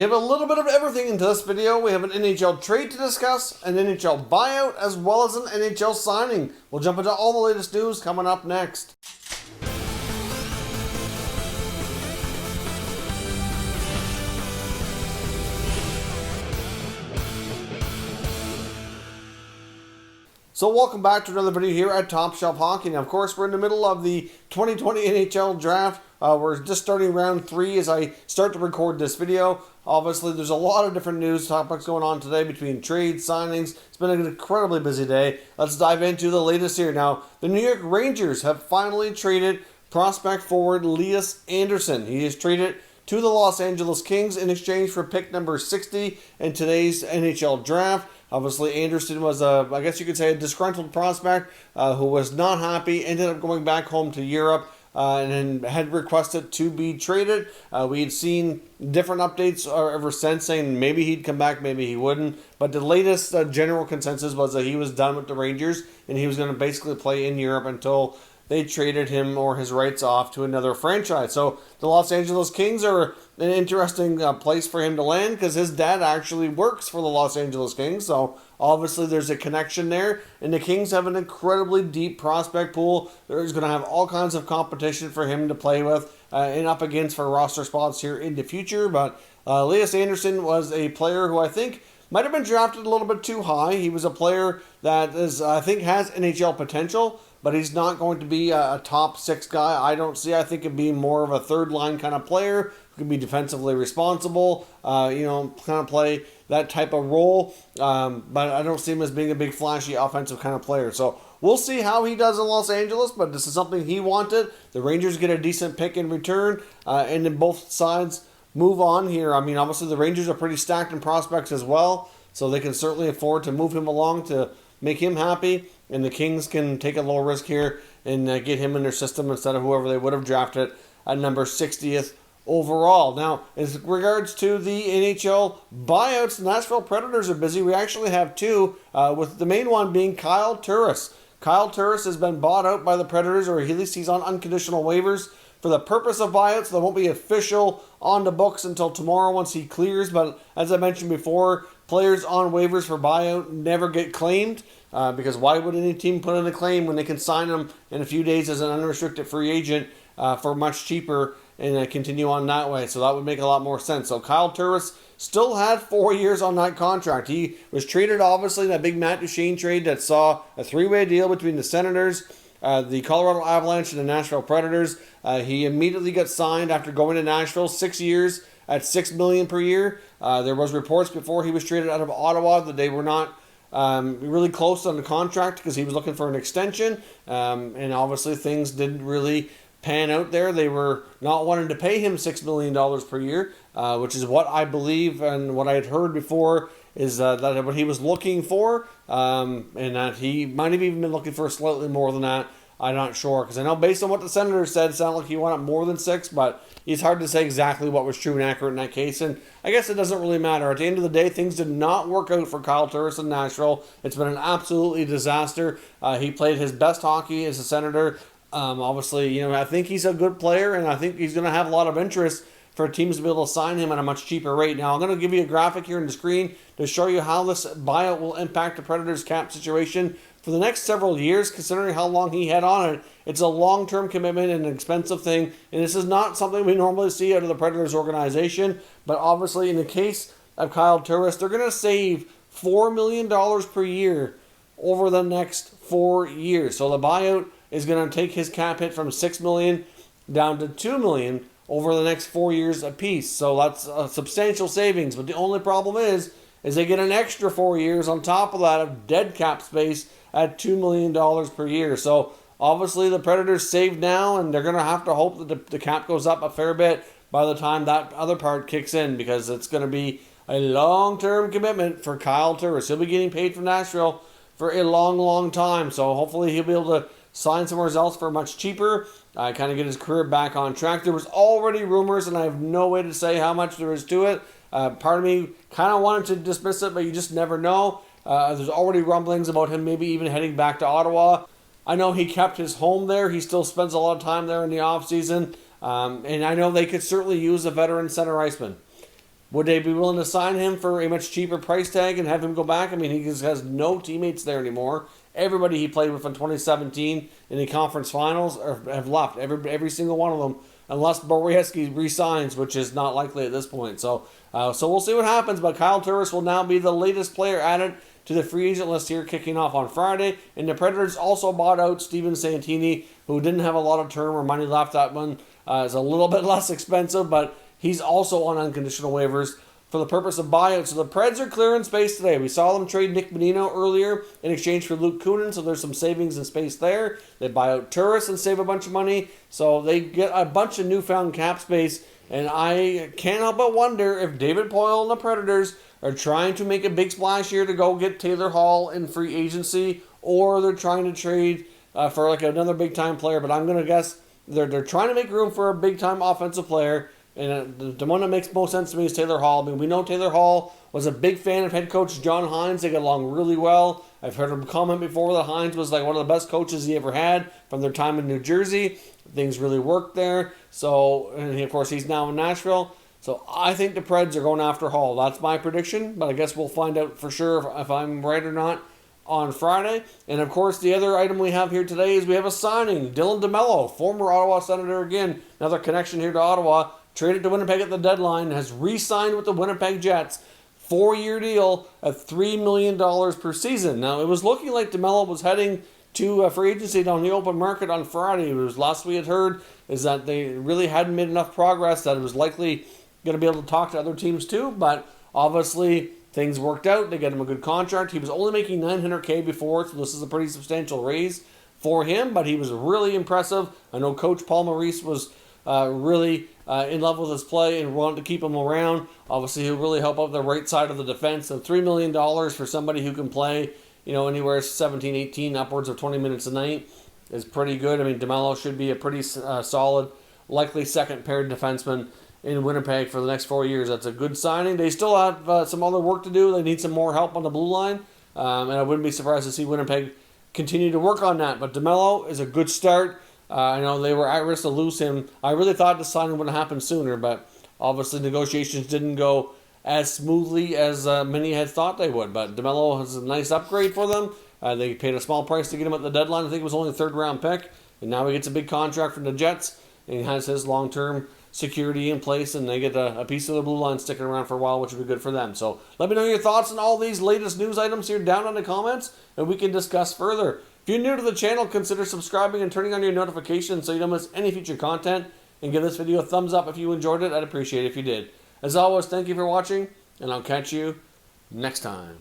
We have a little bit of everything into this video. We have an NHL trade to discuss, an NHL buyout, as well as an NHL signing. We'll jump into all the latest news coming up next. So welcome back to another video here at Top Shelf Hockey. Now, of course, we're in the middle of the 2020 NHL draft. We're just starting round 3 as I start to record this video. Obviously, there's a lot of different news topics going on today between trades, signings. It's been an incredibly busy day. Let's dive into the latest here. Now, the New York Rangers have finally traded prospect forward Lias Andersson. He is traded to the Los Angeles Kings in exchange for pick number 60 in today's NHL draft. Obviously, Andersson was I guess you could say, a disgruntled prospect who was not happy, ended up going back home to Europe and had requested to be traded. We had seen different updates ever since saying maybe he'd come back, maybe he wouldn't. But the latest general consensus was that he was done with the Rangers and he was going to basically play in Europe until they traded him or his rights off to another franchise. So the Los Angeles Kings are an interesting place for him to land because his dad actually works for the Los Angeles Kings. So obviously there's a connection there. And the Kings have an incredibly deep prospect pool. There's going to have all kinds of competition for him to play with and up against for roster spots here in the future. But Lias Andersson was a player who I think might have been drafted a little bit too high. He was a player that I think has NHL potential, but he's not going to be a top 6 guy. I think he'd be more of a third line kind of player who can be defensively responsible, kind of play that type of role. But I don't see him as being a big flashy offensive kind of player. So we'll see how he does in Los Angeles, but this is something he wanted. The Rangers get a decent pick in return, and then both sides move on here. I mean, obviously the Rangers are pretty stacked in prospects as well, so they can certainly afford to move him along to make him happy, and the Kings can take a low risk here and get him in their system instead of whoever they would have drafted at number 60th overall. Now, as regards to the NHL buyouts, the Nashville Predators are busy. We actually have 2, with the main one being Kyle Turris. Kyle Turris has been bought out by the Predators, or at least he's on unconditional waivers for the purpose of buyouts. They won't be official on the books until tomorrow once he clears. But as I mentioned before, players on waivers for buyout never get claimed because why would any team put in a claim when they can sign them in a few days as an unrestricted free agent for much cheaper and continue on that way? So that would make a lot more sense. So Kyle Turris still had 4 years on that contract. He was traded, obviously, in that big Matt Duchene trade that saw a 3-way deal between the Senators, the Colorado Avalanche, and the Nashville Predators. He immediately got signed after going to Nashville, 6 years at $6 million per year. There was reports before he was traded out of Ottawa that they were not really close on the contract because he was looking for an extension. And obviously things didn't really pan out there. They were not wanting to pay him $6 million per year, which is what I believe and what I had heard before is that what he was looking for, and that he might have even been looking for slightly more than that. I'm not sure, because I know based on what the Senators said, it sounded like he wanted more than 6, but it's hard to say exactly what was true and accurate in that case, and I guess it doesn't really matter. At the end of the day, things did not work out for Kyle Turris in Nashville. It's been an absolutely disaster. He played his best hockey as a Senator. Obviously, I think he's a good player, and I think he's going to have a lot of interest for teams to be able to sign him at a much cheaper rate. Now, I'm going to give you a graphic here on the screen to show you how this buyout will impact the Predators' cap situation for the next several years, considering how long he had on it. It's a long-term commitment and an expensive thing, and this is not something we normally see out of the Predators organization, but obviously in the case of Kyle Turris, they're going to save $4 million per year over the next 4 years. So the buyout is going to take his cap hit from $6 million down to $2 million over the next 4 years apiece. So that's a substantial savings, but the only problem is they get an extra 4 years on top of that of dead cap space at $2 million per year. So obviously the Predators save now, and they're going to have to hope that the cap goes up a fair bit by the time that other part kicks in, because it's going to be a long-term commitment for Kyle Turris. He'll be getting paid from Nashville for a long, long time. So hopefully he'll be able to sign somewhere else for much cheaper, kind of get his career back on track. There was already rumors, and I have no way to say how much there is to it. Part of me kind of wanted to dismiss it, but you just never know. There's already rumblings about him maybe even heading back to Ottawa. I know he kept his home there. He still spends a lot of time there in the offseason. And I know they could certainly use a veteran center iceman. Would they be willing to sign him for a much cheaper price tag and have him go back? I mean, he just has no teammates there anymore. Everybody he played with in 2017 in the conference finals have left. Every single one of them, unless Borieski resigns, which is not likely at this point. So we'll see what happens. But Kyle Turris will now be the latest player added to the free agent list here, kicking off on Friday. And the Predators also bought out Steven Santini, who didn't have a lot of term or money left. That one is a little bit less expensive, but he's also on unconditional waivers for the purpose of buyout. So the Preds are clearing space today. We saw them trade Nick Bonino earlier in exchange for Luke Kunin, so there's some savings in space there. They buy out Turris and save a bunch of money, so they get a bunch of newfound cap space. And I can't help but wonder if David Poile and the Predators are trying to make a big splash here to go get Taylor Hall in free agency, or they're trying to trade for like another big-time player. But I'm going to guess they're trying to make room for a big-time offensive player. And the one that makes most sense to me is Taylor Hall. I mean, we know Taylor Hall was a big fan of head coach John Hines. They get along really well. I've heard him comment before that Hines was like one of the best coaches he ever had from their time in New Jersey. Things really worked there. So, and of course, he's now in Nashville. So I think the Preds are going after Hall. That's my prediction, but I guess we'll find out for sure if I'm right or not on Friday. And of course, the other item we have here today is we have a signing. Dylan Demelo, former Ottawa Senator again, another connection here to Ottawa, traded to Winnipeg at the deadline, has re-signed with the Winnipeg Jets. 4-year deal at $3 million per season. Now, it was looking like Demelo was heading to free agency down the open market on Friday. It was last we had heard is that they really hadn't made enough progress that it was likely going to be able to talk to other teams too, but obviously things worked out. They get him a good contract. He was only making $900K before, so this is a pretty substantial raise for him, but he was really impressive. I know Coach Paul Maurice was really in love with his play and wanted to keep him around. Obviously, he'll really help out the right side of the defense. So $3 million for somebody who can play, anywhere 17, 18, upwards of 20 minutes a night is pretty good. I mean, Demelo should be a pretty solid, likely second paired defenseman in Winnipeg for the next 4 years. That's a good signing. They still have some other work to do. They need some more help on the blue line. And I wouldn't be surprised to see Winnipeg continue to work on that. But Demelo is a good start. I know they were at risk to lose him. I really thought the signing would have happened sooner, but obviously negotiations didn't go as smoothly as many had thought they would. But Demelo has a nice upgrade for them. They paid a small price to get him at the deadline. I think it was only a third-round pick. And now he gets a big contract from the Jets, and he has his long-term security in place, and they get a piece of the blue line sticking around for a while, which would be good for them. So let me know your thoughts on all these latest news items here down in the comments, and we can discuss further. If you're new to the channel, consider subscribing and turning on your notifications so you don't miss any future content, and give this video a thumbs up if you enjoyed it. I'd appreciate it if you did. As always, thank you for watching, and I'll catch you next time.